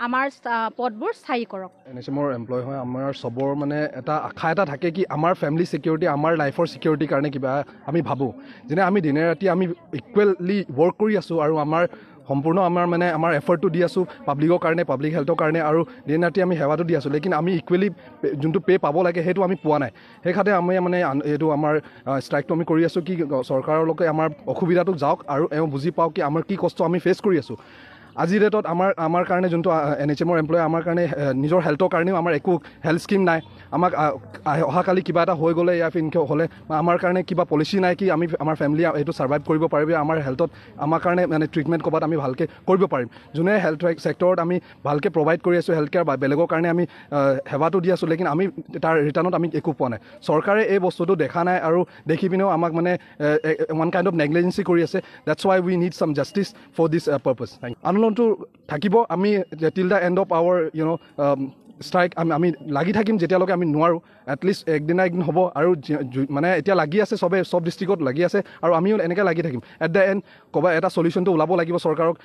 আমাৰ পদবোৰ স্থায়ী কৰক। NHM-ৰ এমপ্লয় হয় আমাৰ চবৰ মানে এটা আশা এটা থাকে কি আমাৰ ফেমিলি সিকিউৰিটি আমাৰ লাইফৰ সিকিউৰিটিৰ কাৰণে কিবা আমি ভাবোঁ যেনে আমি দিনে ৰাতি আমি ইকুৱেলি ৱৰ্ক কৰি আছোঁ আৰু আমাৰ সম্পূৰ্ণ আমাৰ এফৰ্টটো দি আছোঁ পাব্লিকৰ কাৰণে পাব্লিক হেল্থৰ কাৰণে আৰু দিন ৰাতি আমি সেৱাটো দি আছোঁ লেকিন আমি ইকুৱেলি যোনটো পে' পাব লাগে সেইটো আমি পোৱা নাই সেইখাতে আমি এইটো আমাৰ ষ্ট্ৰাইকটো আমি কৰি আছোঁ কি চৰকাৰলৈকে আমাৰ অসুবিধাটো যাওক আৰু এওঁ বুজি পাওক কি আমাৰ কি কষ্ট আমি ফেচ কৰি আছোঁ আজিৰ ডেটত আমাৰ কাৰণে যোনটো NHM-ৰ এমপ্লয় আমাৰ কাৰণে নিজৰ হেল্থৰ কাৰণেও আমাৰ একো হেল্থ স্কিম নাই আমাক অহাকালি কিবা এটা হৈ গ'লে ইয়াৰ ফিনকে হ'লে আমাৰ কাৰণে কিবা পলিচি নাই কি আমি আমাৰ ফেমিলি এইটো ছাৰ্ভাইভ কৰিব পাৰিব আমাৰ হেল্থত আমাৰ কাৰণে মানে ট্ৰিটমেণ্ট ক'ৰবাত আমি ভালকৈ কৰিব পাৰিম যোনে হেল্থ ছেক্টৰত আমি ভালকৈ প্ৰভাইড কৰি আছোঁ হেল্থ কেয়াৰ বা বেলেগৰ কাৰণে আমি সেৱাটো দি আছোঁ লেকিন আমি তাৰ ৰিটাৰ্ণত আমি একো পোৱা নাই চৰকাৰে এই বস্তুটো দেখা নাই আৰু দেখি পিনেও আমাক মানে ওৱান কাইণ্ড অফ নেগলিজেঞ্চি কৰি আছে that's why we need some justice for this purpose আন্দোলনটো থাকিব আমি till the end of our strike আমি লাগি থাকিম যেতিয়ালৈকে আমি নোৱাৰোঁ এটলিষ্ট একদিন হ'ব আৰু মানে এতিয়া লাগি আছে চব ডিষ্ট্ৰিক্টত লাগি আছে আৰু আমিও এনেকৈ লাগি থাকিম এট দ্য এণ্ড ক'ৰবাত এটা চলিউশ্যনটো ওলাব লাগিব চৰকাৰক